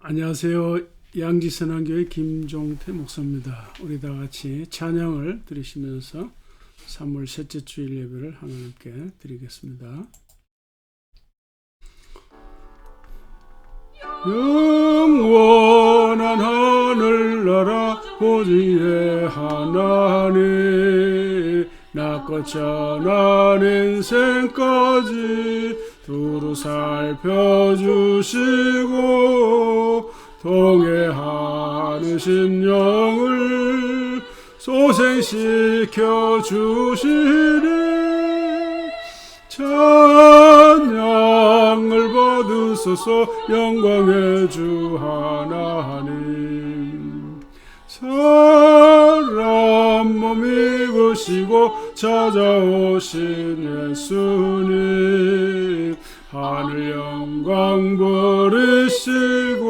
안녕하세요. 양지선한교회 김종태 목사입니다. 우리 다 같이 찬양을 드리시면서 3월 셋째 주일 예배를 하나님께 드리겠습니다. 영원한 하늘나라 보지의 하나님, 낮고 천한 인생까지 두루 살펴주시고 동해하는 심령을 소생시켜 주시니 찬양을 받으소서. 영광의 주 하나님, 사람 몸 입으시고 찾아오신 예수님, 하늘 영광 버리시고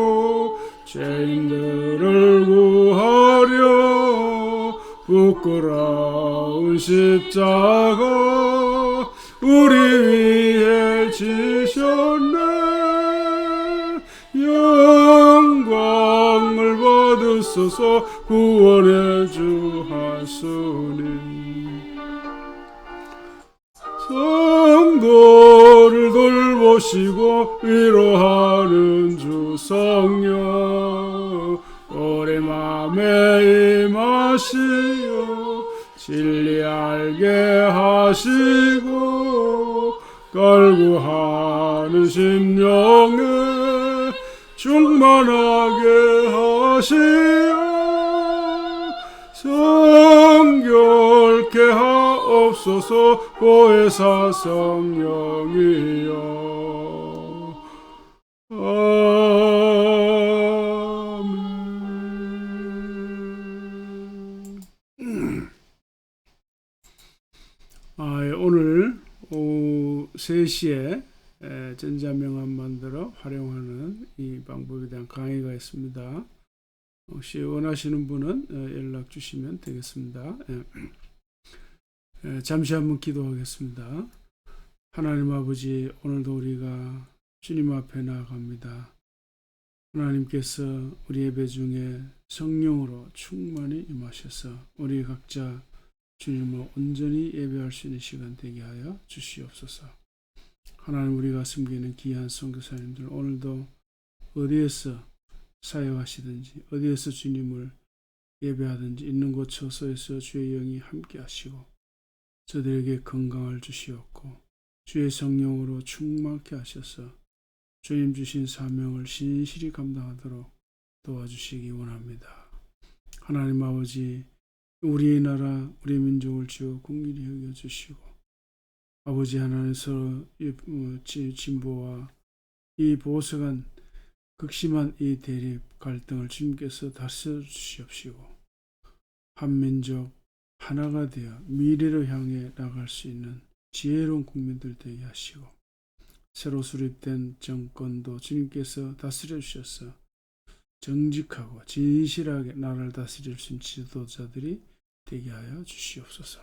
죄인들을 구하려 부끄러운 십자가 우리 위해 지셨네. 영광을 받으소서. 구원의 주 하수님, 성도를 돌보시고 위로하는 주 성령, 우리 맘에 임하시어 진리 알게 하시고 갈구하는 심령에 충만하게 하시어 성결케 하옵소서. 보혜사 성령이여. 아멘. 오늘 오후 3시에 전자명함 만들어 활용하는 이 방법에 대한 강의가 있습니다. 혹시 원하시는 분은 연락 주시면 되겠습니다. 잠시 한번 기도하겠습니다. 하나님 아버지, 오늘도 우리가 주님 앞에 나아갑니다. 하나님께서 우리 예배 중에 성령으로 충만히 임하셔서 우리 각자 주님을 온전히 예배할 수 있는 시간 되게 하여 주시옵소서. 하나님, 우리가 섬기는 귀한 선교사님들, 오늘도 어디에서 사역하시든지 어디에서 주님을 예배하든지 있는 곳 처소에서 주의 영이 함께 하시고 저들에게 건강을 주시옵고 주의 성령으로 충만케 하셔서 주님 주신 사명을 신실히 감당하도록 도와주시기 원합니다. 하나님 아버지, 우리의 나라 우리 민족을 주여 긍휼히 여겨주시고 아버지 하나님, 서로 진보와 이 보수간 극심한 이 대립 갈등을 주님께서 다스려 주시옵시고 한민족 하나가 되어 미래로 향해 나갈 수 있는 지혜로운 국민들 되게 하시고 새로 수립된 정권도 주님께서 다스려 주셔서 정직하고 진실하게 나라를 다스릴 수 있는 지도자들이 되게 하여 주시옵소서.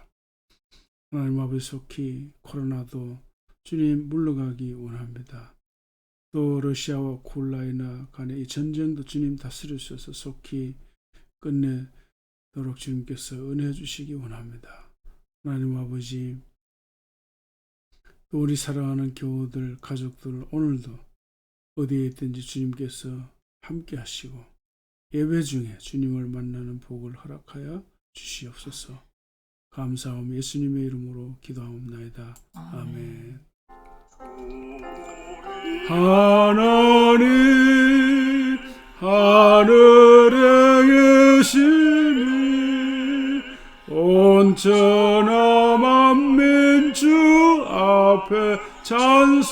하나님 아버지, 속히 코로나도 주님 물러가기 원합니다. 또 러시아와 우크라이나 간의 이 전쟁도 주님 다스려 주셔서 속히 끝내도록 주님께서 은혜 주시기 원합니다. 하나님 아버지, 또 우리 사랑하는 교우들, 가족들 오늘도 어디에 있든지 주님께서 함께 하시고 예배 중에 주님을 만나는 복을 허락하여 주시옵소서. 감사하며 예수님의 이름으로 기도하옵나이다. 아멘. 하나님 하늘에 계시니 온천하 만민 주 앞에 찬송하는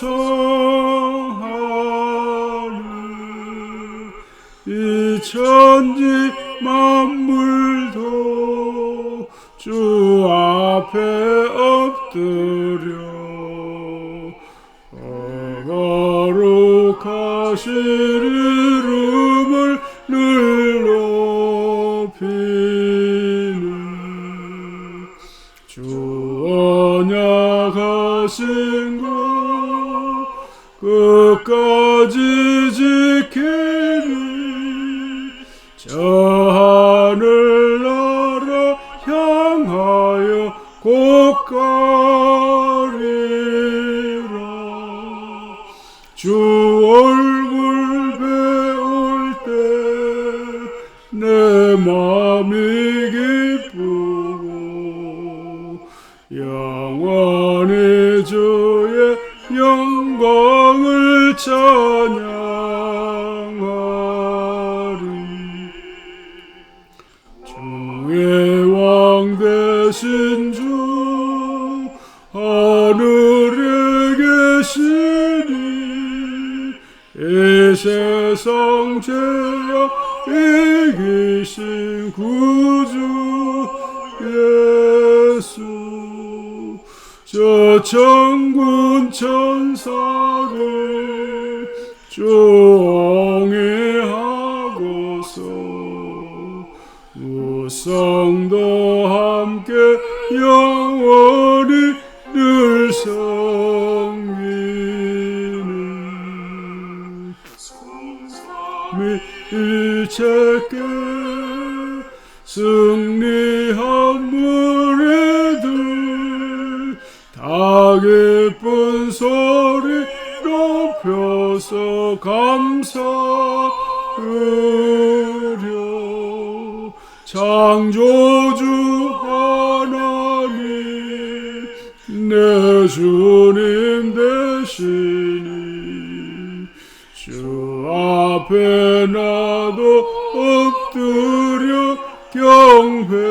이 천지 만물도 주 앞에 엎드려 거룩하신 이름을 늘 높이는 주 언약하신 것 끝까지 지키는 내 마음이 기쁘고 영원히 주의 영광을 찬양하리. 주의 왕 되신 주 하늘에 계시니 이 세상 죄악 이기신 구주 예수, 저 천군 천사들 정의하고서 무성도 함께 영원히 늘 섬기는 일체께 승리한 무리들 다 기쁜 소리 높여서 감사드려. 창조주 하나님 내 주님 되시니 주 앞에 나도 엎드려 경배하네.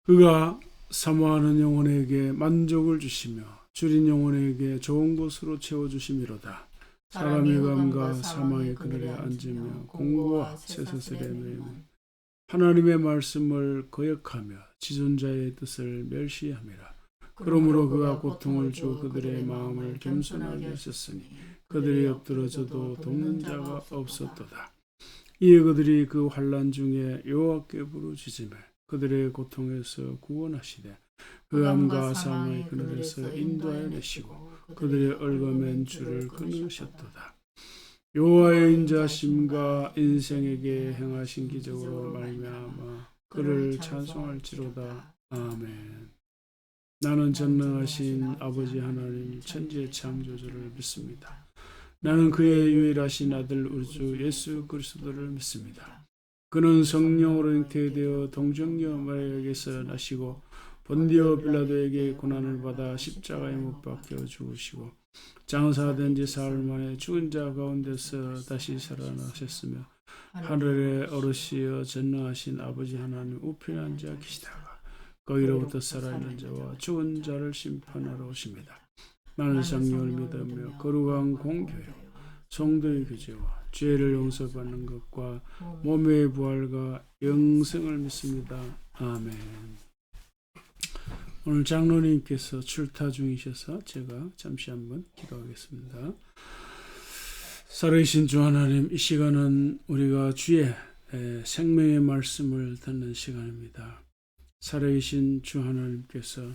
그가 사모하는 영혼에게 만족을 주시며 줄인 영혼에게 좋은 곳으로 채워주심이로다. 사람의 감과 사망의 그늘에 앉으며 공고와 쇠사슬에 놓이면 하나님의 말씀을 거역하며 지존자의 뜻을 멸시함이라. 그러므로 그가 고통을 주 그들의 마음을 겸손하게 하셨으니 그들이 엎드러져도 돕는 자가 없었도다. 이에 그들이 그 환난 중에 여호와께 부르짖으며 그들의 고통에서 구원하시되 그 암과 사망의 그늘에서 인도하여 내시고 그들의 얽어맨 줄을 끊으셨도다. 여호와의 인자심과 인생에게 행하신 기적으로 말미암아 그를 찬송할지로다. 아멘. 나는 전능하신 아버지 하나님 천지의 창조주를 믿습니다. 나는 그의 유일하신 아들 우리 주 예수 그리스도를 믿습니다. 그는 성령으로 잉태되어 동정녀 마리아에게서 나시고 본디오 빌라도에게 고난을 받아 십자가에 못 박혀 죽으시고 장사된 지 사흘 만에 죽은 자 가운데서 다시 살아나셨으며 하늘에 오르시어 전능하신 아버지 하나님 우편에 앉아 계시다가 거기로부터 살아있는 자와 죽은 자를 심판하러 오십니다. 나는 성령을 믿으며 거룩한 공교회 성도의 교제와 죄를 용서받는 것과 몸의 부활과 영생을 믿습니다. 아멘. 오늘 장로님께서 출타 중이셔서 제가 잠시 한번 기도하겠습니다. 살아계신 주 하나님, 이 시간은 우리가 주의 생명의 말씀을 듣는 시간입니다. 살아계신 주 하나님께서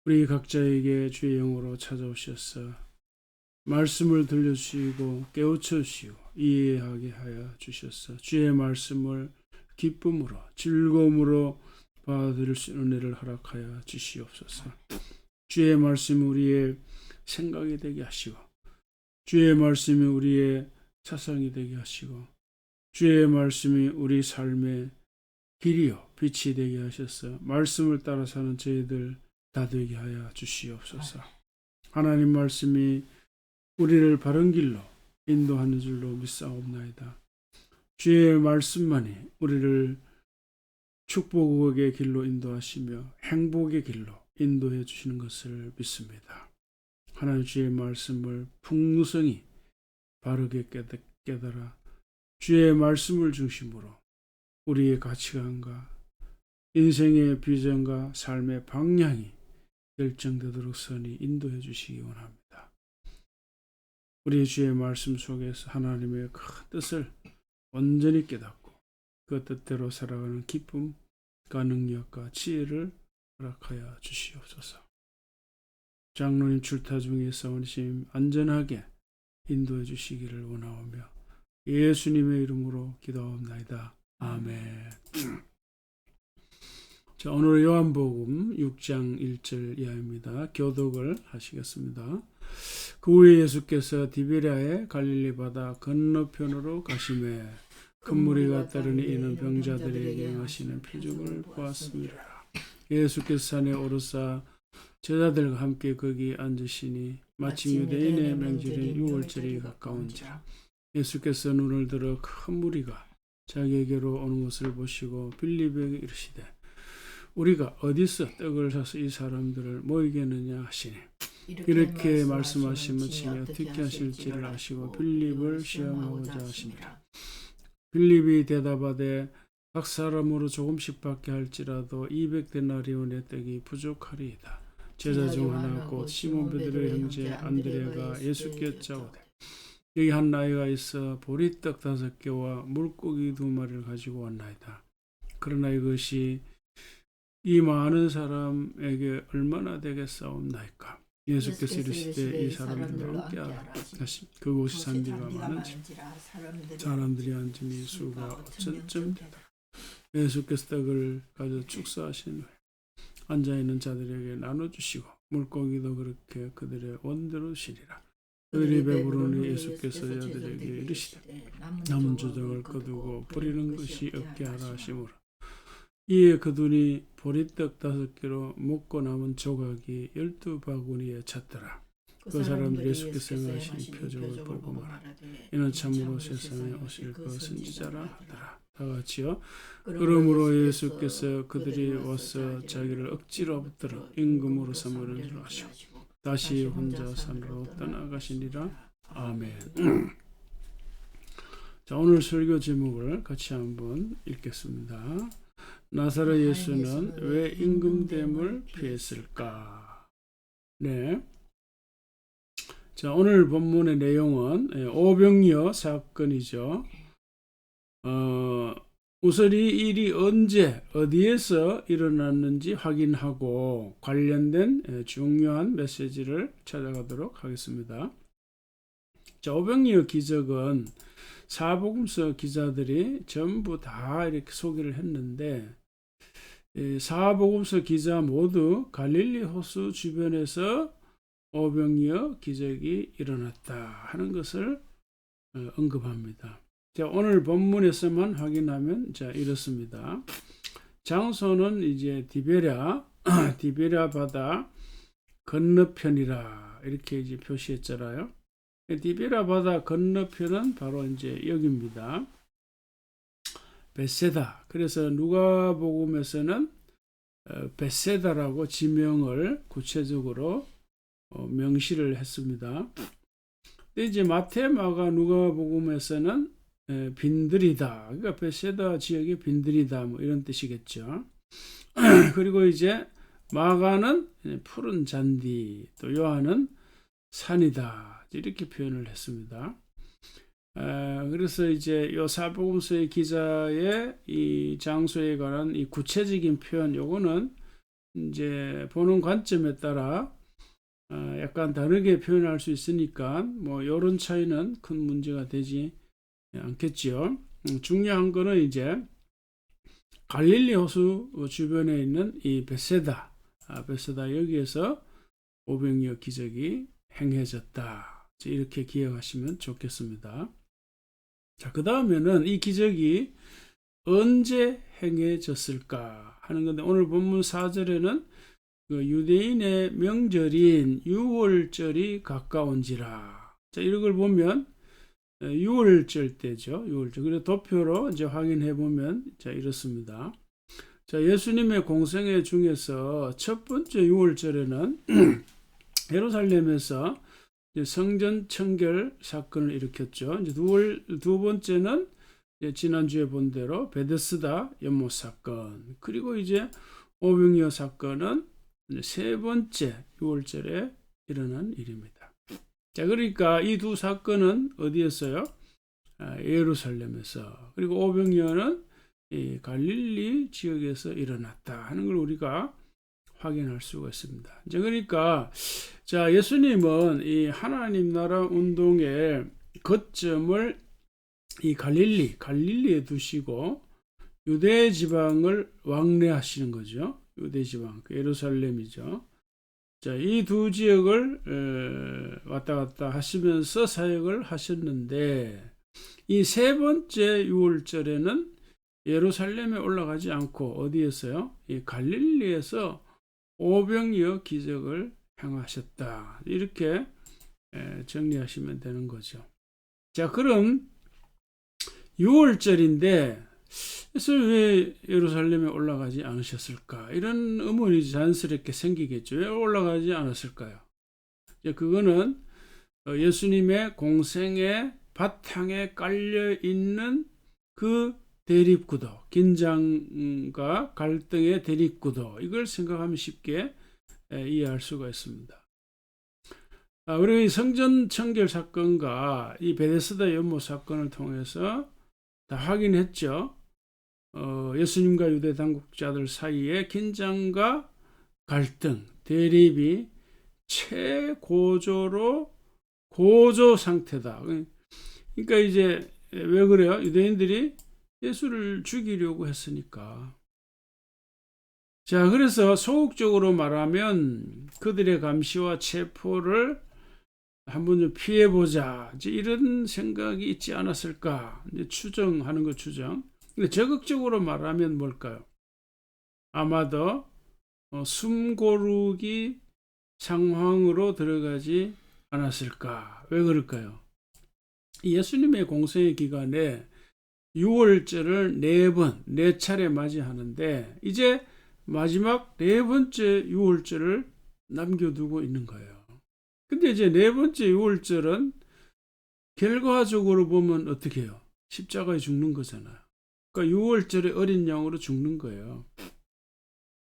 우리 각자에게 주의 영으로 찾아오셔서 말씀을 들려주시고 깨우쳐주시고 이해하게 하여 주셔서 주의 말씀을 기쁨으로 즐거움으로 받아들일 수 있는 은혜를 허락하여 주시옵소서. 주의 말씀이 우리의 생각이 되게 하시고 주의 말씀이 우리의 사상이 되게 하시고 주의 말씀이 우리 삶의 길이요 빛이 되게 하셔서 말씀을 따라 사는 저희들 다 되게 하여 주시옵소서. 하나님 말씀이 우리를 바른 길로 인도하는 줄로 믿사옵나이다. 주의 말씀만이 우리를 축복의 길로 인도하시며 행복의 길로 인도해 주시는 것을 믿습니다. 하나님 주의 말씀을 풍성히 바르게 깨달아 주의 말씀을 중심으로 우리의 가치관과 인생의 비전과 삶의 방향이 결정되도록 선히 인도해 주시기 원합니다. 우리 주의 말씀 속에서 하나님의 큰 뜻을 온전히 깨닫고 그 뜻대로 살아가는 기쁨과 능력과 지혜를 허락하여 주시옵소서. 장로님 출타 중에 사모님 안전하게 인도해 주시기를 원하오며 예수님의 이름으로 기도하옵나이다. 아멘. 자, 오늘 요한복음 6장 1절 이하입니다. 교독을 하시겠습니다. 그 후에 예수께서 디베랴의 갈릴리 바다 건너편으로 가시매 큰 무리가 따르니 이는 병자들에게 행하시는 표적을 보았습니다. 예수께서 산에 오르사 제자들과 함께 거기 앉으시니 마침 유대인의 명절인 유월절이 가까운지라. 예수께서 눈을 들어 큰 무리가 자기에게로 오는 것을 보시고 빌립에게 이르시되 우리가 어디서 떡을 사서 이 사람들을 모이겠느냐 하시니 이렇게 말씀하시면 친히 어떻게 하실지를 아시고 빌립을 시험하고자 하십니다. 빌립이 대답하되 각 사람으로 조금씩 받게 할지라도 200데나리온의 떡이 부족하리이다. 제자 중 하나 곧 시몬 베드로의 형제 안드레가 예수께 여짜오되 여기 한 나이가 있어 보리떡 5개와 물고기 2마리를 가지고 왔나이다. 그러나 이것이 이 많은 사람에게 얼마나 되겠사옵나이까. 예수께서 이르시되 이 사람들과 함께하라. 그곳이 산지가 많은지라 사람들이 앉으니 수가 5,000쯤 되더라. 예수께서 떡을 가져 축사하신 후에 앉아있는 자들에게 나눠주시고 물고기도 그렇게 그들의 원대로 주시리라. 그들이 배부르니 예수께서 여자들에게 이르시되 남은 조각을 거두고 버리는 것이 없게 하라 하시므로 이에 그들이 보리떡 5개로 먹고 남은 조각이 12바구니에 찼더라. 그 사람들이 예수께서 행하신 표적을 보고 말하되 이는 참으로 세상에 오실 그 선지자라 하더라. 다 같이요. 그러므로 예수께서 그들이 와서 자기를 억지로 붙들어 임금으로 삼으는 줄 아시고 다시 혼자 산으로 떠나가시니라. 아멘. 자, 오늘 설교 제목을 같이 한번 읽겠습니다. 나사렛 예수는 왜 임금됨을 피했을까? 네. 자, 오늘 본문의 내용은 오병이어 사건이죠. 우선 이 일이 언제 어디에서 일어났는지 확인하고 관련된 중요한 메시지를 찾아가도록 하겠습니다. 자, 오병이어 기적은 사복음서 기자들이 전부 다 이렇게 소개를 했는데 사복음서 기자 모두 갈릴리 호수 주변에서 오병이어 기적이 일어났다 하는 것을 언급합니다. 자, 오늘 본문에서만 확인하면 자 이렇습니다. 장소는 이제 디베랴 바다 건너편이라 이렇게 이제 표시했잖아요. 디베랴 바다 건너편은 바로 이제 여기입니다. 벳세다. 그래서 누가복음에서는 벳세다라고 지명을 구체적으로 명시를 했습니다. 근데 이제 마태, 마가, 누가복음에서는 빈들이다. 그러니까 벳세다 지역의 빈들이다. 뭐 이런 뜻이겠죠. 그리고 이제 마가는 푸른 잔디, 또 요한은 산이다. 이렇게 표현을 했습니다. 그래서 이제 요 사복음서의 기자의 이 장소에 관한 이 구체적인 표현, 요거는 이제 보는 관점에 따라 약간 다르게 표현할 수 있으니까 뭐 요런 차이는 큰 문제가 되지 않겠지요. 중요한 거는 이제 갈릴리 호수 주변에 있는 이 벳세다 여기에서 오병이어 기적이 행해졌다. 이렇게 기억하시면 좋겠습니다. 자, 그 다음에는 이 기적이 언제 행해졌을까 하는 건데 오늘 본문 4절에는 그 유대인의 명절인 유월절이 가까운지라. 자, 이런 걸 보면 6월절 때죠. 6월절. 그래서 도표로 이제 확인해 보면 자, 이렇습니다. 자, 예수님의 공생애 중에서 첫 번째 6월절에는 예루살렘에서 성전 청결 사건을 일으켰죠. 이제 두 번째는 이제 지난주에 본 대로 베데스다 연못 사건. 그리고 이제 오병이어 사건은 이제 세 번째 6월절에 일어난 일입니다. 자, 그러니까 이 두 사건은 어디였어요? 예루살렘에서. 그리고 오병이어는 이 갈릴리 지역에서 일어났다 하는 걸 우리가 확인할 수가 있습니다. 이제 그러니까 자, 예수님은 이 하나님 나라 운동의 거점을 이 갈릴리에 두시고 유대 지방을 왕래하시는 거죠. 유대 지방, 예루살렘이죠. 자, 이 두 지역을 왔다 갔다 하시면서 사역을 하셨는데, 이 세 번째 유월절에는 예루살렘에 올라가지 않고 어디에서요? 이 갈릴리에서 오병이어 기적을 행하셨다. 이렇게 정리하시면 되는 거죠. 자, 그럼 유월절인데 그래서 왜 예루살렘에 올라가지 않으셨을까? 이런 의문이 자연스럽게 생기겠죠. 왜 올라가지 않았을까요? 그거는 예수님의 공생의 바탕에 깔려 있는 그 대립구도, 긴장과 갈등의 대립구도, 이걸 생각하면 쉽게 이해할 수가 있습니다. 우리 성전 청결 사건과 이 베데스다 연못 사건을 통해서 다 확인했죠. 예수님과 유대 당국자들 사이의 긴장과 갈등, 대립이 최고조로 고조 상태다. 그러니까 이제 왜 그래요? 유대인들이 예수를 죽이려고 했으니까. 자, 그래서 소극적으로 말하면 그들의 감시와 체포를 한번 좀 피해보자, 이런 생각이 있지 않았을까? 이제 추정하는 거 추정. 근데 적극적으로 말하면 뭘까요? 아마도 숨고르기 상황으로 들어가지 않았을까? 왜 그럴까요? 예수님의 공생의 기간에 6월절을 4차례 맞이하는데 이제 마지막 4번째 6월절을 남겨두고 있는 거예요. 근데 이제 4번째 6월절은 결과적으로 보면 어떻게 해요? 십자가에 죽는 거잖아요. 그러니까 6월절에 어린 양으로 죽는 거예요.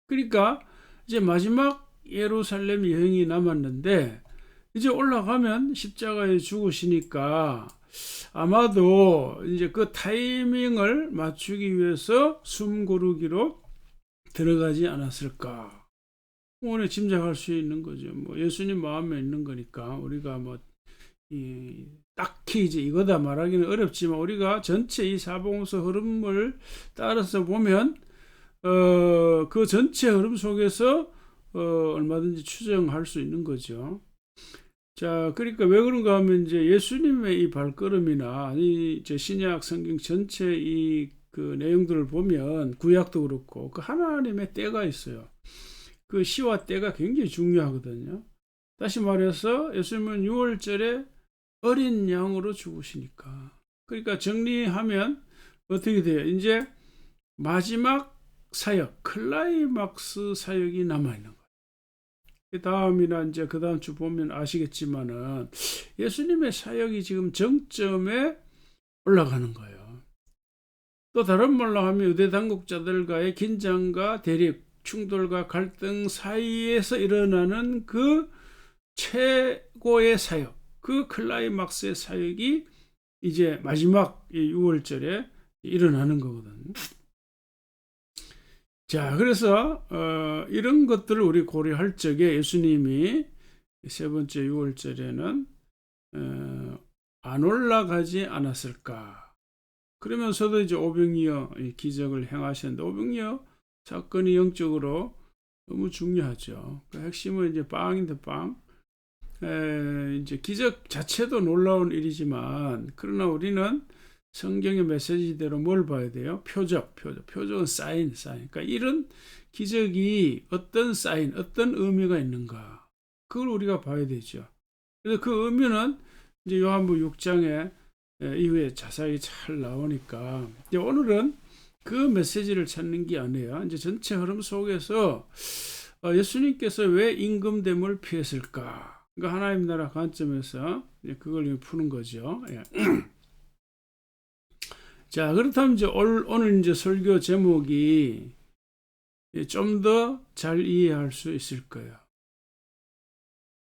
그러니까 이제 마지막 예루살렘 여행이 남았는데 이제 올라가면 십자가에 죽으시니까 아마도 이제 그 타이밍을 맞추기 위해서 숨 고르기로 들어가지 않았을까. 오늘 짐작할 수 있는 거죠. 뭐 예수님 마음에 있는 거니까 우리가 뭐 딱히 이제 이거다 말하기는 어렵지만 우리가 전체 이 사복음서 흐름을 따라서 보면 그 전체 흐름 속에서 얼마든지 추정할 수 있는 거죠. 자, 그러니까 왜 그런가 하면 이제 예수님의 이 발걸음이나 이 신약 성경 전체 이 그 내용들을 보면 구약도 그렇고 그 하나님의 때가 있어요. 그 시와 때가 굉장히 중요하거든요. 다시 말해서 예수님은 6월절에 어린 양으로 죽으시니까. 그러니까 정리하면 어떻게 돼요? 이제 마지막 사역, 클라이막스 사역이 남아있는 거예요. 그 다음이나 이제 그 다음 주 보면 아시겠지만은 예수님의 사역이 지금 정점에 올라가는 거예요. 또 다른 말로 하면 유대 당국자들과의 긴장과 대립, 충돌과 갈등 사이에서 일어나는 그 최고의 사역, 그 클라이막스의 사역이 이제 마지막 6월절에 일어나는 거거든요. 자, 그래서 이런 것들을 우리 고려할 적에 예수님이 세 번째 6월절에는 안 올라가지 않았을까. 그러면서도 이제 오병이어 기적을 행하셨는데 오병이어 사건이 영적으로 너무 중요하죠. 그 핵심은 이제 빵인데 빵. 이제 기적 자체도 놀라운 일이지만 그러나 우리는 성경의 메시지대로 뭘 봐야 돼요? 표적은 사인. 그러니까 이런 기적이 어떤 사인, 어떤 의미가 있는가? 그걸 우리가 봐야 되죠. 그래서 그 의미는 이제 요한복음 6장에 이후에 자세히 잘 나오니까 이제 오늘은 그 메시지를 찾는 게 아니에요. 이제 전체 흐름 속에서 예수님께서 왜 임금됨을 피했을까? 그러니까 하나님 나라 관점에서 그걸 푸는 거죠. 자, 그렇다면 이제 오늘 이제 설교 제목이 좀 더 잘 이해할 수 있을 거예요.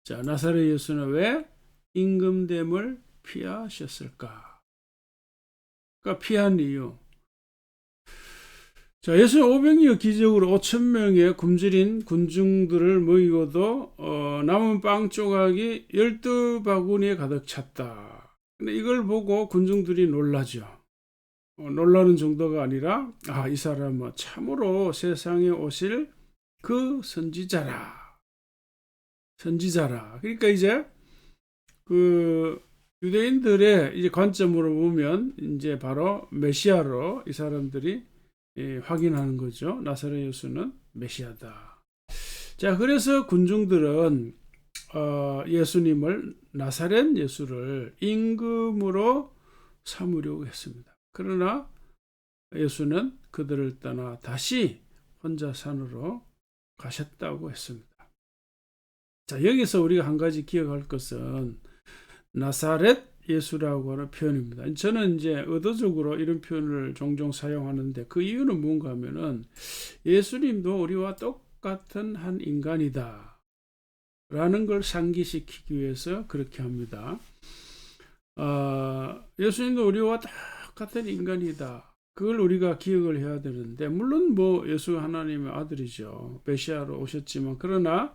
자, 나사렛 예수는 왜 임금됨을 피하셨을까? 그러니까 피한 이유. 자, 예수는 오병이어 기적으로 5,000명의 굶주린 군중들을 모이고도 남은 빵 조각이 12바구니에 가득 찼다. 근데 이걸 보고 군중들이 놀라죠. 놀라는 정도가 아니라 이 사람은 참으로 세상에 오실 그 선지자라. 그러니까 이제 그 유대인들의 이제 관점으로 보면 이제 바로 메시아로 이 사람들이 확인하는 거죠. 나사렛 예수는 메시아다. 자, 그래서 군중들은 예수님을 나사렛 예수를 임금으로 삼으려고 했습니다. 그러나 예수는 그들을 떠나 다시 혼자 산으로 가셨다고 했습니다. 자, 여기서 우리가 한 가지 기억할 것은 나사렛 예수라고 하는 표현입니다. 저는 이제 의도적으로 이런 표현을 종종 사용하는데 그 이유는 뭔가 하면은 예수님도 우리와 똑같은 한 인간이다 라는 걸 상기시키기 위해서 그렇게 합니다. 예수님도 우리와 똑같은 인간이다. 그걸 우리가 기억을 해야 되는데, 물론 예수 하나님의 아들이죠. 메시아로 오셨지만, 그러나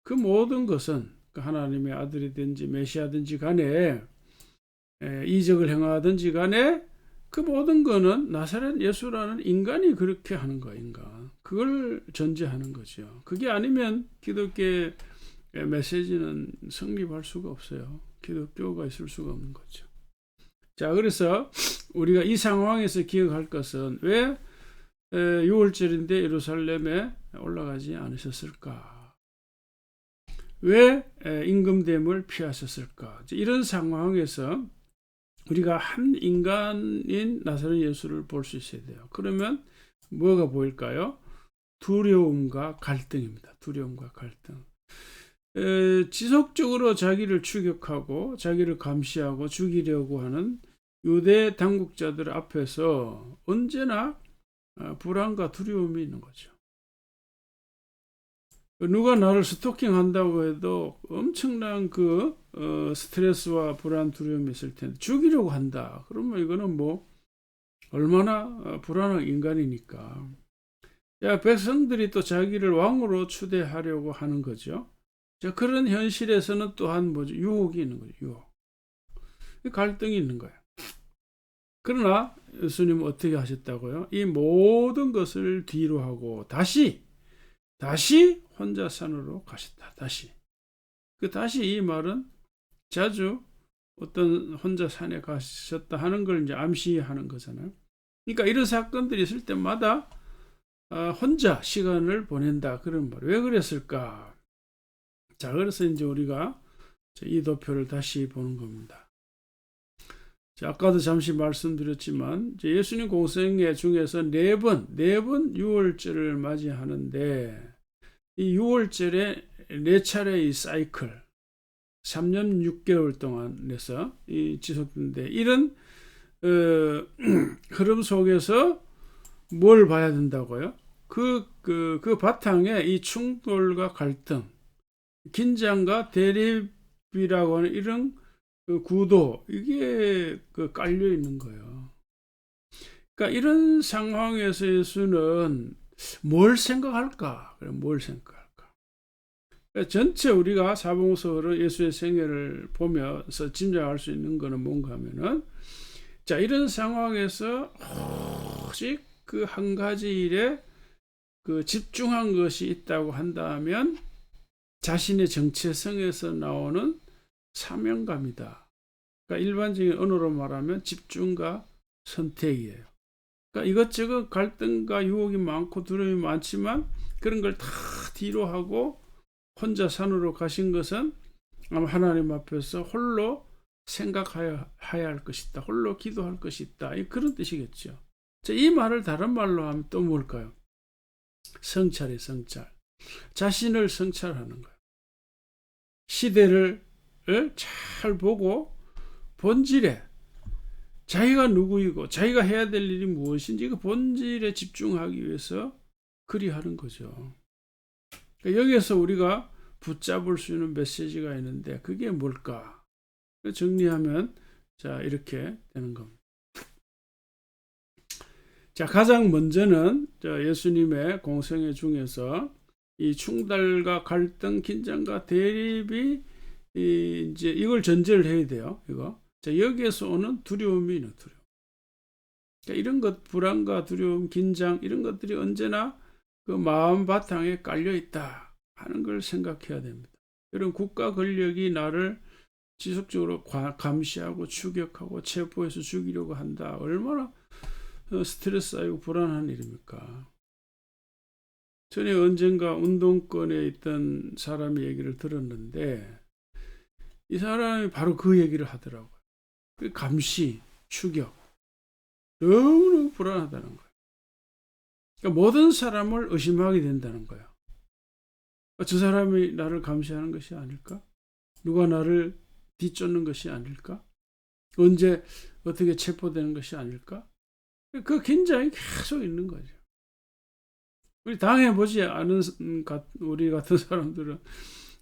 그 모든 것은 하나님의 아들이든지 메시아든지 간에 이적을 행하든지 간에 그 모든 거는 나사렛 예수라는 인간이 그렇게 하는 거인가. 그걸 전제하는 거죠. 그게 아니면 기독교의 메시지는 성립할 수가 없어요. 기독교가 있을 수가 없는 거죠. 자, 그래서 우리가 이 상황에서 기억할 것은 왜 6월절인데 예루살렘에 올라가지 않으셨을까? 왜 임금됨을 피하셨을까? 이런 상황에서 우리가 한 인간인 나사렛 예수를 볼 수 있어야 돼요. 그러면 뭐가 보일까요? 두려움과 갈등입니다. 두려움과 갈등. 지속적으로 자기를 추격하고 자기를 감시하고 죽이려고 하는 유대 당국자들 앞에서 언제나 불안과 두려움이 있는 거죠. 누가 나를 스토킹한다고 해도 엄청난 스트레스와 불안, 두려움이 있을 텐데 죽이려고 한다. 그러면 이거는 얼마나 불안한 인간이니까. 백성들이 또 자기를 왕으로 추대하려고 하는 거죠. 자, 그런 현실에서는 또한 유혹이 있는 거죠. 유혹. 갈등이 있는 거예요. 그러나 예수님은 어떻게 하셨다고요? 이 모든 것을 뒤로 하고 다시 혼자 산으로 가셨다. 다시 이 말은 자주 어떤 혼자 산에 가셨다 하는 걸 이제 암시하는 거잖아요. 그러니까 이런 사건들이 있을 때마다 혼자 시간을 보낸다. 그런 말. 왜 그랬을까? 자, 그래서 이제 우리가 이 도표를 다시 보는 겁니다. 자, 아까도 잠시 말씀드렸지만 예수님 공생애 중에서 네 번 6월절을 맞이하는데 이 6월절에 4차례의 이 사이클 3년 6개월 동안에서 지속되는데 이런 흐름 속에서 뭘 봐야 된다고요? 그 바탕에 이 충돌과 갈등, 긴장과 대립이라고 하는 이런 구도, 이게 깔려 있는 거예요. 그러니까 이런 상황에서 예수는 뭘 생각할까? 그러니까 전체 우리가 사복음서를 예수의 생애를 보면서 짐작할 수 있는 거는 뭔가 하면은, 자, 이런 상황에서 오직 그 한 가지 일에 집중한 것이 있다고 한다면 자신의 정체성에서 나오는 사명감이다. 그러니까 일반적인 언어로 말하면 집중과 선택이에요. 그러니까 이것저것 갈등과 유혹이 많고 두려움이 많지만 그런 걸 다 뒤로 하고 혼자 산으로 가신 것은 아마 하나님 앞에서 홀로 생각해야 할 것이다. 홀로 기도할 것이다. 그런 뜻이겠죠. 자, 이 말을 다른 말로 하면 또 뭘까요? 성찰이에요. 성찰. 자신을 성찰하는 거예요. 시대를 잘 보고 본질에 자기가 누구이고 자기가 해야 될 일이 무엇인지 그 본질에 집중하기 위해서 그리하는 거죠. 그러니까 여기에서 우리가 붙잡을 수 있는 메시지가 있는데 그게 뭘까? 정리하면 자, 이렇게 되는 겁니다. 자, 가장 먼저는 예수님의 공생애 중에서 이 충돌과 갈등, 긴장과 대립이 이제 이걸 전제를 해야 돼요. 이거. 자, 여기에서 오는 두려움이 있는 두려움. 이런 것, 불안과 두려움, 긴장, 이런 것들이 언제나 그 마음 바탕에 깔려 있다 하는 걸 생각해야 됩니다. 이런 국가 권력이 나를 지속적으로 감시하고 추격하고 체포해서 죽이려고 한다. 얼마나 스트레스 쌓이고 불안한 일입니까? 전에 언젠가 운동권에 있던 사람의 얘기를 들었는데 이 사람이 바로 그 얘기를 하더라고요. 감시, 추격. 너무너무 불안하다는 거예요. 그러니까 모든 사람을 의심하게 된다는 거예요. 저 사람이 나를 감시하는 것이 아닐까? 누가 나를 뒤쫓는 것이 아닐까? 언제 어떻게 체포되는 것이 아닐까? 그 긴장이 계속 있는 거죠. 우리 당해보지 않은 우리 같은 사람들은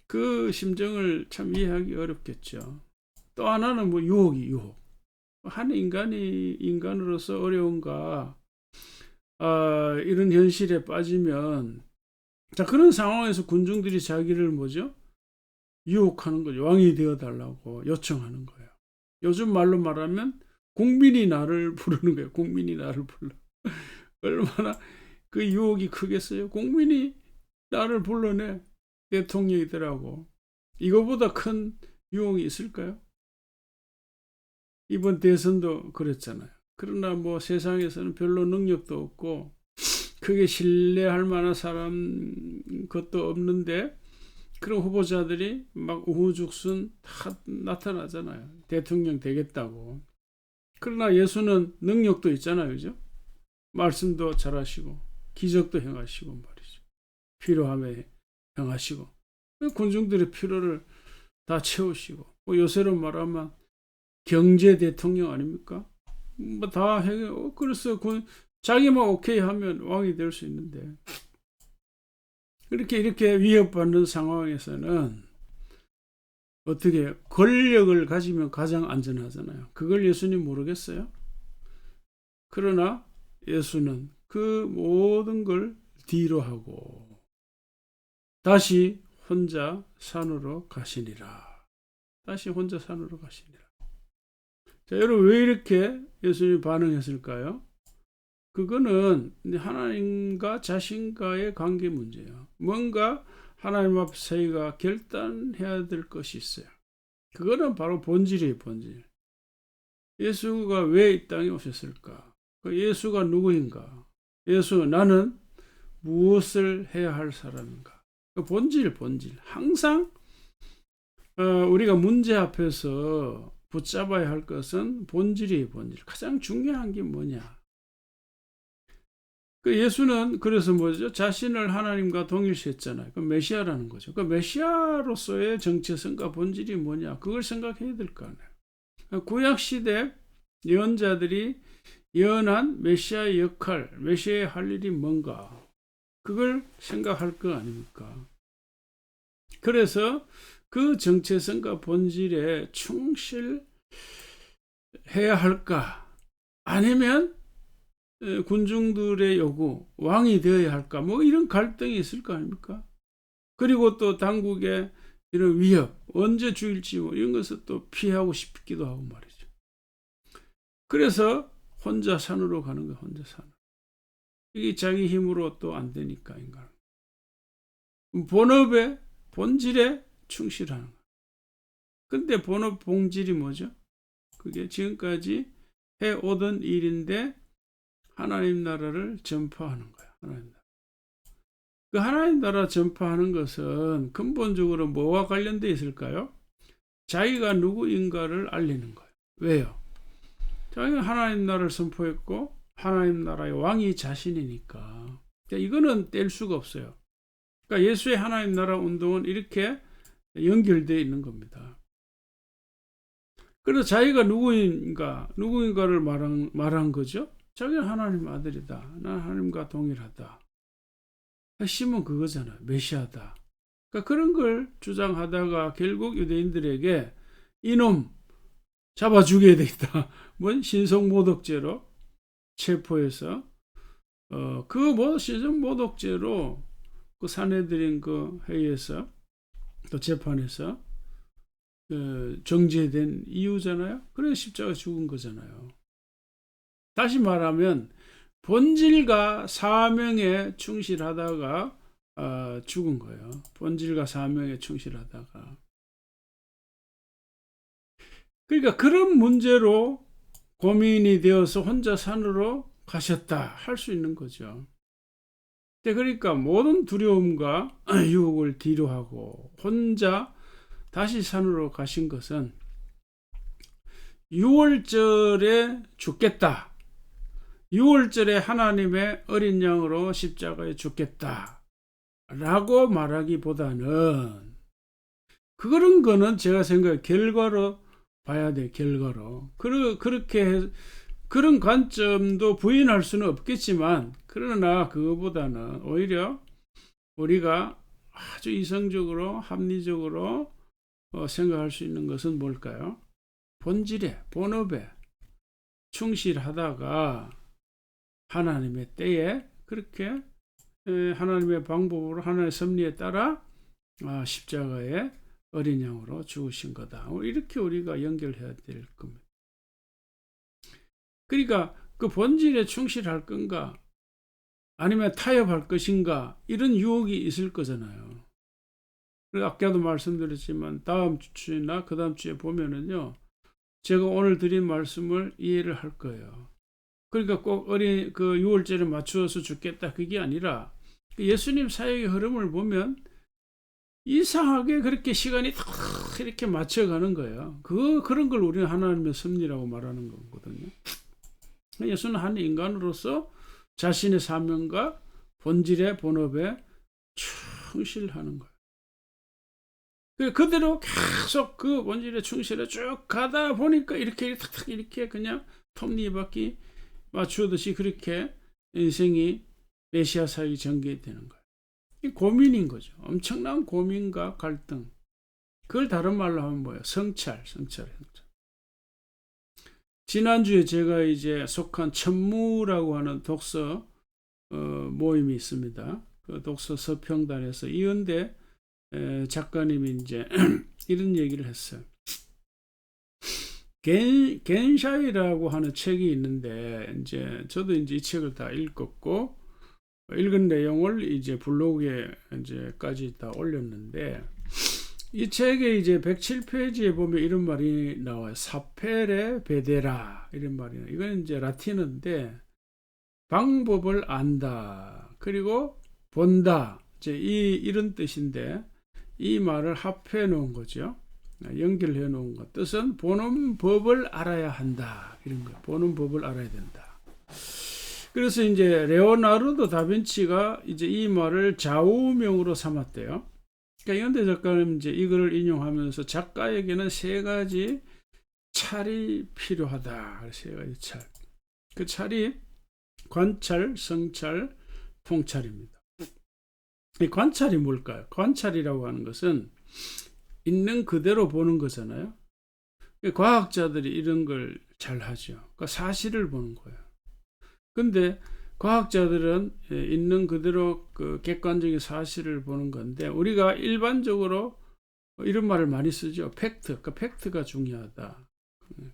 그 심정을 참 이해하기 어렵겠죠. 또 하나는 유혹. 한 인간으로서 어려운가, 이런 현실에 빠지면, 자, 그런 상황에서 군중들이 자기를 유혹하는 거죠. 왕이 되어달라고 요청하는 거예요. 요즘 말로 말하면 국민이 나를 부르는 거예요. 국민이 나를 불러. 얼마나 그 유혹이 크겠어요. 국민이 나를 불러내. 대통령이더라고. 이거보다 큰 유혹이 있을까요? 이번 대선도 그랬잖아요. 그러나 세상에서는 별로 능력도 없고 크게 신뢰할 만한 사람 것도 없는데 그런 후보자들이 막 우후죽순 다 나타나잖아요. 대통령 되겠다고. 그러나 예수는 능력도 있잖아요. 그죠? 말씀도 잘하시고 기적도 행하시고 말이죠. 필요함에 행하시고 군중들의 필요를 다 채우시고 요새로 말하면 경제 대통령 아닙니까? 다 해. 그래서 자기만 오케이 하면 왕이 될 수 있는데 이렇게 위협받는 상황에서는 어떻게 권력을 가지면 가장 안전하잖아요. 그걸 예수님 모르겠어요? 그러나 예수는 그 모든 걸 뒤로 하고 다시 혼자 산으로 가시니라. 다시 혼자 산으로 가시니라. 자, 여러분 왜 이렇게 예수님이 반응했을까요? 그거는 하나님과 자신과의 관계 문제예요. 뭔가 하나님 앞에 저희가 결단해야 될 것이 있어요. 그거는 바로 본질이에요, 본질. 예수가 왜 이 땅에 오셨을까? 예수가 누구인가? 나는 무엇을 해야 할 사람인가? 본질. 항상 우리가 문제 앞에서 붙잡아야 할 것은 본질이에요, 본질. 가장 중요한 게 뭐냐? 예수는 그래서 자신을 하나님과 동일시했잖아요. 그 메시아라는 거죠. 그 메시아로서의 정체성과 본질이 뭐냐? 그걸 생각해야 될 거 아니에요. 구약시대 예언자들이 예언한 메시아의 역할, 메시아의 할 일이 뭔가? 그걸 생각할 거 아닙니까? 그래서 그 정체성과 본질에 충실해야 할까? 아니면 군중들의 요구, 왕이 되어야 할까? 이런 갈등이 있을 거 아닙니까? 그리고 또 당국의 이런 위협, 언제 죽일지 이런 것을 또 피하고 싶기도 하고 말이죠. 그래서 혼자 산으로 가는 거야, 혼자 산으로. 이게 자기 힘으로 또 안 되니까, 인간. 본업의 본질에 충실하는 거야. 근데 본업 본질이 뭐죠? 그게 지금까지 해오던 일인데 하나님 나라를 전파하는 거야. 하나님 나라. 그 하나님 나라 전파하는 것은 근본적으로 뭐와 관련되어 있을까요? 자기가 누구인가를 알리는 거예요. 왜요? 자기가 하나님 나라를 선포했고 하나님 나라의 왕이 자신이니까. 이거는 뗄 수가 없어요. 그러니까 예수의 하나님 나라 운동은 이렇게 연결되어 있는 겁니다. 그래서 자기가 누구인가를 말한 거죠. 자기는 하나님 아들이다. 난 하나님과 동일하다. 핵심은 그거잖아요. 메시아다. 그러니까 그런 걸 주장하다가 결국 유대인들에게 이놈 잡아 죽여야 되겠다. 신성모독죄로 체포해서 신성모독죄로 그 산헤드린 그 회의에서 또 재판에서 정죄된 이유잖아요. 그래서 십자가 죽은 거잖아요. 다시 말하면 본질과 사명에 충실하다가 죽은 거예요. 본질과 사명에 충실하다가. 그러니까 그런 문제로 고민이 되어서 혼자 산으로 가셨다 할 수 있는 거죠. 그러니까 모든 두려움과 유혹을 뒤로하고 혼자 다시 산으로 가신 것은 6월절에 죽겠다. 6월절에 하나님의 어린 양으로 십자가에 죽겠다. 라고 말하기보다는 그런 거는 제가 생각해 결과로 봐야 돼. 결과로. 그렇게 그런 관점도 부인할 수는 없겠지만 그러나 그거보다는 오히려 우리가 아주 이성적으로 합리적으로 생각할 수 있는 것은 뭘까요? 본질에 본업에 충실하다가 하나님의 때에 그렇게 하나님의 방법으로 하나님의 섭리에 따라 십자가에 어린 양으로 죽으신 거다. 이렇게 우리가 연결해야 될 겁니다. 그러니까 그 본질에 충실할 건가 아니면 타협할 것인가 이런 유혹이 있을 거잖아요. 그리고 아까도 말씀드렸지만 다음 주나 그 다음 주에 보면은요 제가 오늘 드린 말씀을 이해를 할 거예요. 그러니까 꼭 어린 그 6월절에 맞추어서 죽겠다 그게 아니라 예수님 사역의 흐름을 보면 이상하게 그렇게 시간이 딱 이렇게 맞춰가는 거예요. 그런 걸 우리는 하나님의 섭리라고 말하는 거거든요. 예수는 한 인간으로서 자신의 사명과 본질의 본업에 충실하는 거예요. 그대로 계속 그 본질에 충실해 쭉 가다 보니까 이렇게 탁탁 이렇게 그냥 톱니바퀴 맞추듯이 그렇게 인생이 메시아 사역이 전개되는 거예요. 이 고민인 거죠. 엄청난 고민과 갈등. 그걸 다른 말로 하면 뭐예요? 성찰. 지난주에 제가 이제 속한 천무라고 하는 독서 모임이 있습니다. 그 독서 서평단에서 이은대 작가님이 이제 이런 얘기를 했어요. 겐샤이라고 하는 책이 있는데 이제 저도 이제 이 책을 다 읽었고 읽은 내용을 이제 블로그에 이제까지 다 올렸는데 이 책의 이제 107페이지에 보면 이런 말이 나와요. 사페레 베데라 이런 말이에요. 이건 이제 라틴어인데 방법을 안다 그리고 본다 이제 이런 뜻인데 이 말을 합해 놓은 거죠. 연결해 놓은 것 뜻은 보는 법을 알아야 한다 이런 거예요. 보는 법을 알아야 된다. 그래서 이제 레오나르도 다빈치가 이제 이 말을 좌우명으로 삼았대요. 그러니까 이현대 작가는 이제 이거를 인용하면서 작가에게는 세 가지 찰이 필요하다. 세 가지 찰. 그 찰이 관찰, 성찰, 통찰입니다. 이 관찰이 뭘까요? 관찰이라고 하는 것은 있는 그대로 보는 거잖아요. 과학자들이 이런 걸 잘 하죠. 그러니까 사실을 보는 거예요. 근데 과학자들은 있는 그대로 그 객관적인 사실을 보는 건데 우리가 일반적으로 이런 말을 많이 쓰죠. 팩트. 그러니까 팩트가 중요하다.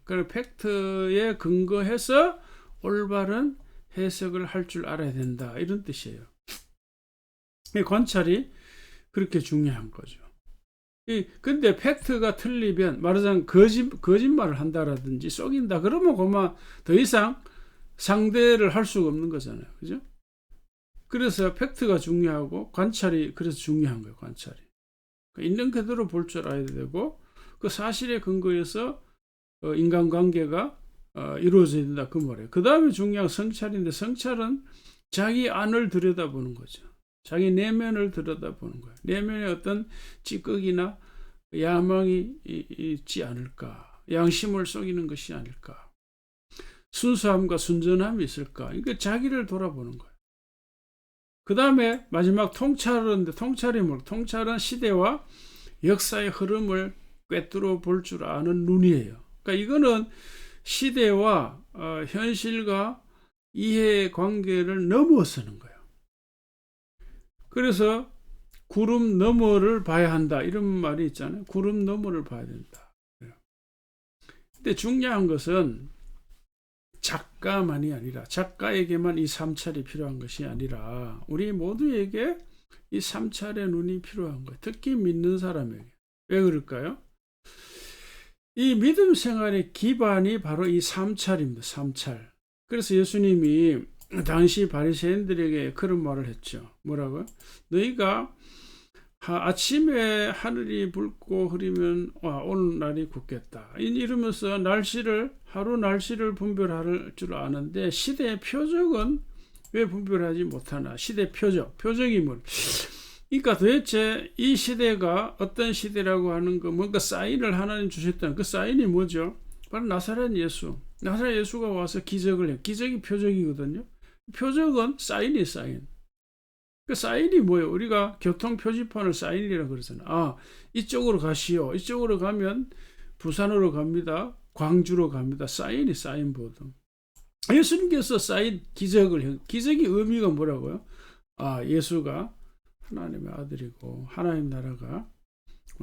그 팩트에 근거해서 올바른 해석을 할 줄 알아야 된다. 이런 뜻이에요. 관찰이 그렇게 중요한 거죠. 근데 팩트가 틀리면 말하자면 거짓말을 한다라든지 속인다. 그러면 그만 더 이상 상대를 할 수가 없는 거잖아요. 그죠? 그래서 팩트가 중요하고 관찰이 그래서 중요한 거예요. 관찰이. 있는 그대로 볼 줄 알아야 되고 그 사실에 근거해서 인간관계가 이루어져야 된다. 그 말이에요. 그 다음에 중요한 성찰인데 성찰은 자기 안을 들여다보는 거죠. 자기 내면을 들여다보는 거예요. 내면에 어떤 찌꺼기나 야망이 있지 않을까. 양심을 속이는 것이 아닐까. 순수함과 순전함이 있을까? 그러니까 자기를 돌아보는 거예요. 그 다음에 마지막 통찰은 통찰이 뭘? 통찰은 시대와 역사의 흐름을 꿰뚫어 볼 줄 아는 눈이에요. 그러니까 이거는 시대와 현실과 이해 관계를 넘어서는 거예요. 그래서 구름 너머를 봐야 한다 이런 말이 있잖아요. 구름 너머를 봐야 된다. 근데 중요한 것은 작가만이 아니라 작가에게만 이 삼찰이 필요한 것이 아니라 우리 모두에게 이 삼찰의 눈이 필요한 거예요. 특히 믿는 사람에게. 왜 그럴까요? 이 믿음 생활의 기반이 바로 이 삼찰입니다. 삼찰. 그래서 예수님이 당시 바리새인들에게 그런 말을 했죠. 뭐라고요? 너희가 아침에 하늘이 붉고 흐리면 오늘 날이 굳겠다. 이러면서 하루 날씨를 분별할 줄 아는데 시대의 표적은 왜 분별하지 못하나? 시대 표적이 뭘? 그러니까 도대체 이 시대가 어떤 시대라고 하는 거 뭔가 사인을 하나님 주셨다는 그 사인이 뭐죠? 바로 나사렛 예수가 와서 기적을 해요. 기적이 표적이거든요. 표적은 사인. 그 사인이 뭐예요? 우리가 교통 표지판을 사인이라고 그러잖아요. 이쪽으로 가시오. 이쪽으로 가면 부산으로 갑니다. 광주로 갑니다. 사인보드. 예수님께서 기적을 해요. 기적의 의미가 뭐라고요? 예수가 하나님의 아들이고 하나님 나라가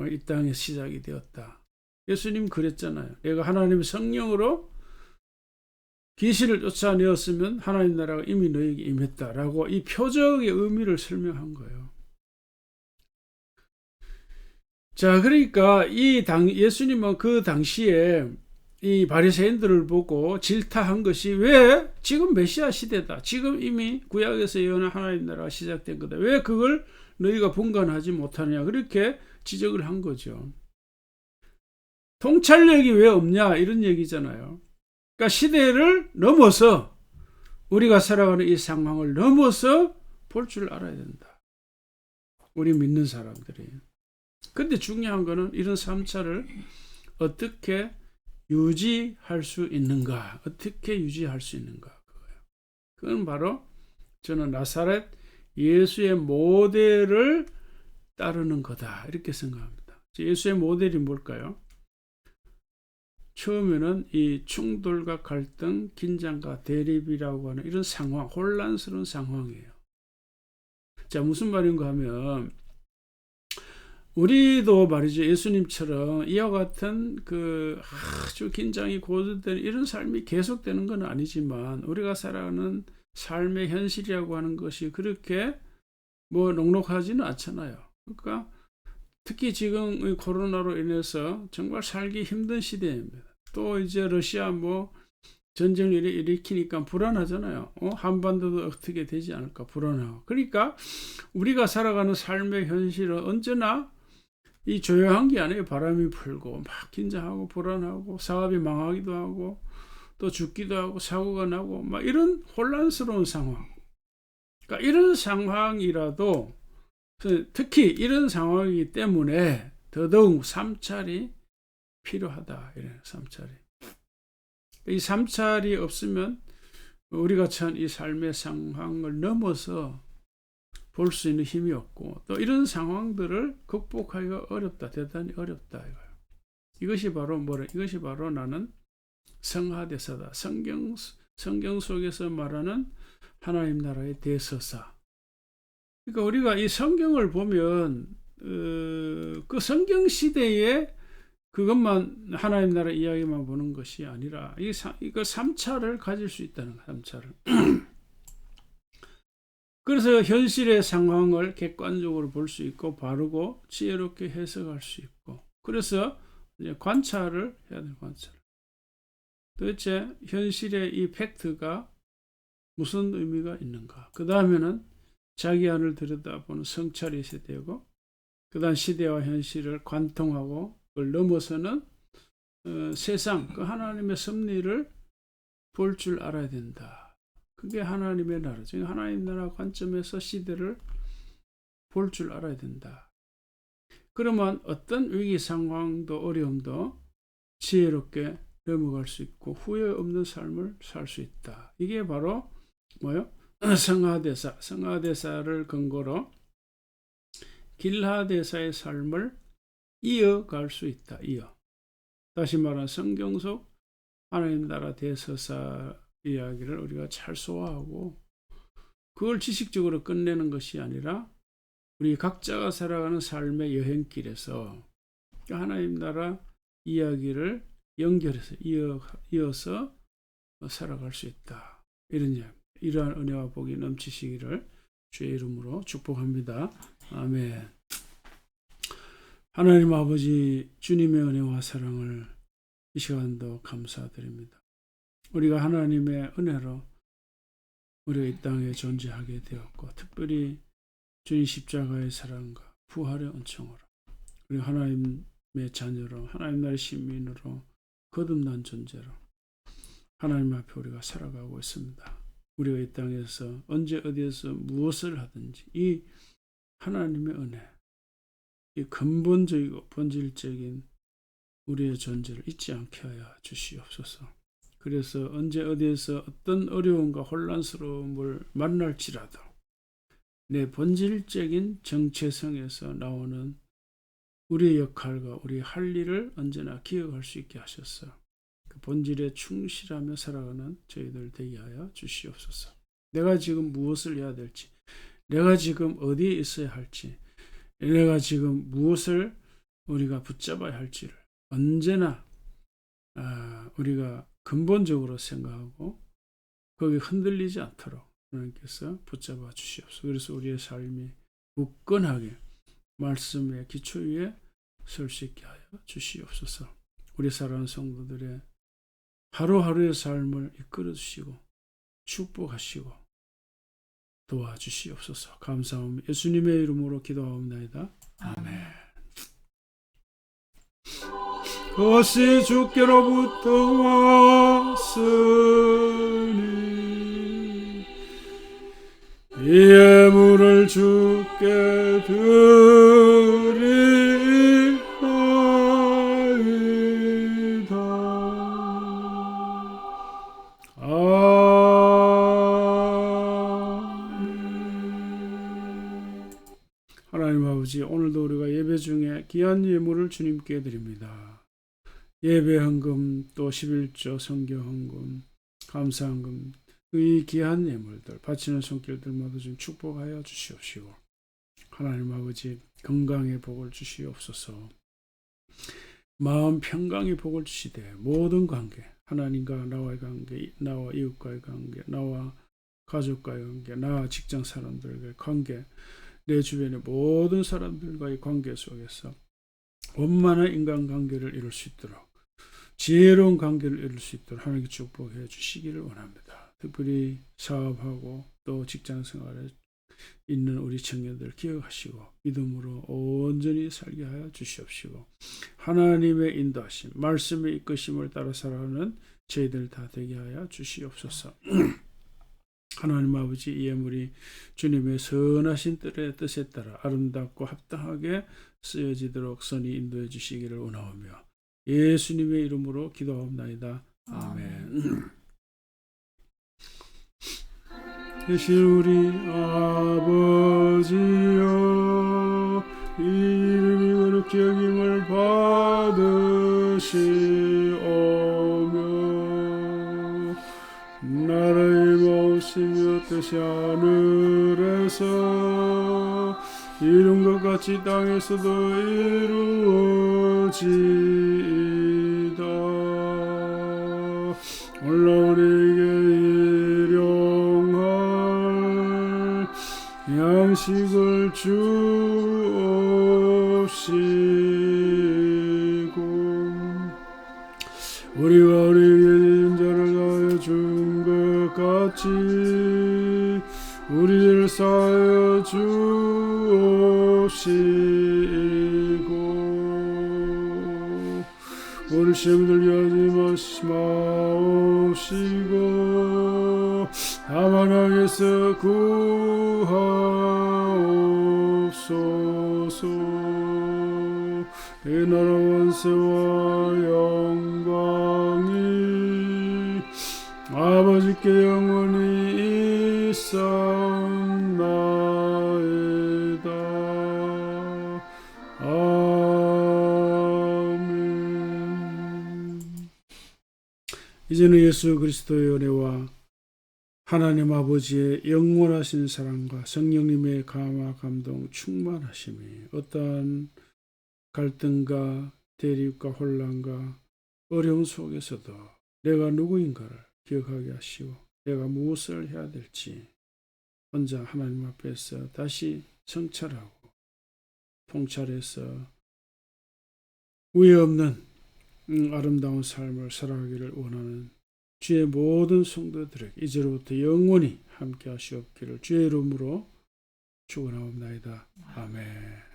이 땅에 시작이 되었다. 예수님 그랬잖아요. 내가 하나님의 성령으로 귀신을 쫓아내었으면 하나님 나라가 이미 너에게 임했다라고 이 표적의 의미를 설명한 거예요. 자, 그러니까 예수님은 그 당시에 이 바리새인들을 보고 질타한 것이 왜 지금 메시아 시대다. 지금 이미 구약에서 예언한 하나님 나라가 시작된 거다. 왜 그걸 너희가 분간하지 못하느냐. 그렇게 지적을 한 거죠. 통찰력이 왜 없냐 이런 얘기잖아요. 그러니까 시대를 넘어서 우리가 살아가는 이 상황을 넘어서 볼 줄 알아야 된다. 우리 믿는 사람들이. 근데 중요한 거는 이런 삼찰을 어떻게 유지할 수 있는가? 그건 바로 저는 나사렛 예수의 모델을 따르는 거다. 이렇게 생각합니다. 예수의 모델이 뭘까요? 처음에는 이 충돌과 갈등, 긴장과 대립이라고 하는 이런 상황, 혼란스러운 상황이에요. 자, 무슨 말인가 하면 우리도 말이죠. 예수님처럼 이와 같은 그 아주 긴장이 고조되는 이런 삶이 계속되는 건 아니지만 우리가 살아가는 삶의 현실이라고 하는 것이 그렇게 녹록하지는 않잖아요. 그러니까 특히 지금 코로나로 인해서 정말 살기 힘든 시대입니다. 또 이제 러시아 전쟁을 일으키니까 불안하잖아요. 한반도도 어떻게 되지 않을까 불안하고. 그러니까 우리가 살아가는 삶의 현실은 언제나 이 조용한 게 아니에요. 바람이 불고 막 긴장하고 불안하고 사업이 망하기도 하고 또 죽기도 하고 사고가 나고 막 이런 혼란스러운 상황. 그러니까 이런 상황이라도 특히 이런 상황이기 때문에 더더욱 삼찰이 필요하다. 이런 삼찰이. 이 삼찰이 없으면 우리가 처한 이 삶의 상황을 넘어서 볼 수 있는 힘이 없고 또 이런 상황들을 극복하기가 어렵다. 대단히 어렵다. 이것이 바로 나는 성하대사다. 성경 속에서 말하는 하나님 나라의 대서사. 그러니까 우리가 이 성경을 보면 그 성경 시대에 그것만 하나님 나라 이야기만 보는 것이 아니라 이거 삼찰을 가질 수 있다는 거예요. 삼찰을. 그래서 현실의 상황을 객관적으로 볼 수 있고 바르고 지혜롭게 해석할 수 있고 그래서 이제 관찰을 해야 돼요. 관찰. 도대체 현실의 이 팩트가 무슨 의미가 있는가. 그 다음에는 자기 안을 들여다보는 성찰이 있어야 되고 그 다음 시대와 현실을 관통하고 그걸 넘어서는 세상, 그 하나님의 섭리를 볼 줄 알아야 된다. 그게 하나님의 나라죠. 하나님 나라 관점에서 시대를 볼 줄 알아야 된다. 그러면 어떤 위기 상황도 어려움도 지혜롭게 넘어갈 수 있고 후회 없는 삶을 살 수 있다. 이게 바로 성하대사를 근거로 길하대사의 삶을 이어갈 수 있다. 다시 말하면 성경 속 하나님 나라 대서사 이야기를 우리가 잘 소화하고 그걸 지식적으로 끝내는 것이 아니라 우리 각자가 살아가는 삶의 여행길에서 하나님 나라 이야기를 연결해서 이어서 살아갈 수 있다. 이런 이야기. 이러한 은혜와 복이 넘치시기를 주의 이름으로 축복합니다. 아멘. 하나님 아버지, 주님의 은혜와 사랑을 이 시간도 감사드립니다. 우리가 하나님의 은혜로 우리가 이 땅에 존재하게 되었고, 특별히 주님 십자가의 사랑과 부활의 은총으로 우리 하나님의 자녀로, 하나님 나라의 시민으로 거듭난 존재로 하나님 앞에 우리가 살아가고 있습니다. 우리가 이 땅에서 언제 어디에서 무엇을 하든지 이 하나님의 은혜, 이 근본적이고 본질적인 우리의 존재를 잊지 않게 하여 주시옵소서. 그래서 언제 어디에서 어떤 어려움과 혼란스러움을 만날지라도 내 본질적인 정체성에서 나오는 우리의 역할과 우리의 할 일을 언제나 기억할 수 있게 하셔서 그 본질에 충실하며 살아가는 저희들 되게 하여 주시옵소서. 내가 지금 무엇을 해야 될지, 내가 지금 어디에 있어야 할지, 내가 지금 무엇을 우리가 붙잡아야 할지를 언제나 우리가 근본적으로 생각하고 거기 흔들리지 않도록 하나님께서 붙잡아 주시옵소서. 그래서 우리의 삶이 굳건하게 말씀의 기초 위에 설 수 있게 하여 주시옵소서. 우리 사랑하는 성도들의 하루하루의 삶을 이끌어 주시고 축복하시고 도와주시옵소서. 감사합니다. 예수님의 이름으로 기도하옵나이다. 아멘. 그것이 주께로부터 왔으니 이의 물을 주께 드리나이다. 아멘. 하나님 아버지, 오늘도 우리가 예배 중에 귀한 예물을 주님께 드립니다. 예배 헌금, 또 11조 성경 헌금, 감사 헌금, 이 귀한 예물들 바치는 손길들 모두 좀 축복하여 주시옵시고, 하나님 아버지 건강의 복을 주시옵소서. 마음 평강의 복을 주시되 모든 관계, 하나님과 나와의 관계, 나와 이웃과의 관계, 나와 가족과의 관계, 나와 직장 사람들과의 관계, 내 주변의 모든 사람들과의 관계 속에서 원만한 인간관계를 이룰 수 있도록, 지혜로운 관계를 이룰 수 있도록 하나님께 축복해 주시기를 원합니다. 특별히 사업하고 또 직장생활에 있는 우리 청년들 기억하시고 믿음으로 온전히 살게 하여 주시옵시고, 하나님의 인도하심, 말씀의 이끄심을 따라 살아가는 저희들 다 되게 하여 주시옵소서. 하나님 아버지, 이 예물이 주님의 선하신 뜻에 따라 아름답고 합당하게 쓰여지도록 선히 인도해 주시기를 원하오며 예수님의 이름으로 기도하옵나이다. 아멘. 되신 우리 아버지여, 이름이 거룩히 여김을 받으시오며 나라의 마으시며 뜻이 하늘에서 이룬 것 같이 땅에서도 이루어지이다. 오늘 우리에게 일용할 양식을 주옵시고, 우리가 우리에게 인자를 다하여 준 것 같이 우리를 사하여 주옵시고, 우리 시험 들게 하지 마옵시고 다만 악에서 구하옵소서. 이 나라 원세와 영광이 아버지께 영원히 있사옵나이다. 아멘. 이제는 예수 그리스도의 은혜와 하나님 아버지의 영원하신 사랑과 성령님의 감화 감동 충만하심이 어떠한 갈등과 대립과 혼란과 어려움 속에서도 내가 누구인가를 기억하게 하시고 내가 무엇을 해야 될지 혼자 하나님 앞에서 다시 성찰하고 통찰해서 후회 없는 아름다운 삶을 살아가기를 원하는 주의 모든 성도들에게 이제로부터 영원히 함께 하시옵기를 주의 이름으로 축원하옵나이다. 아멘.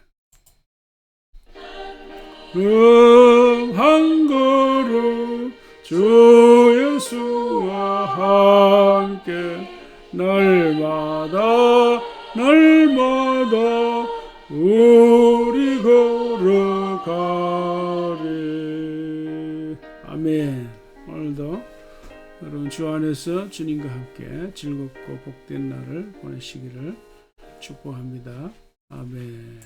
한 걸음 주 예수와 함께 날마다 우리 걸어가리. 아멘. 오늘도 여러분 주 안에서 주님과 함께 즐겁고 복된 날을 보내시기를 축복합니다. 아멘.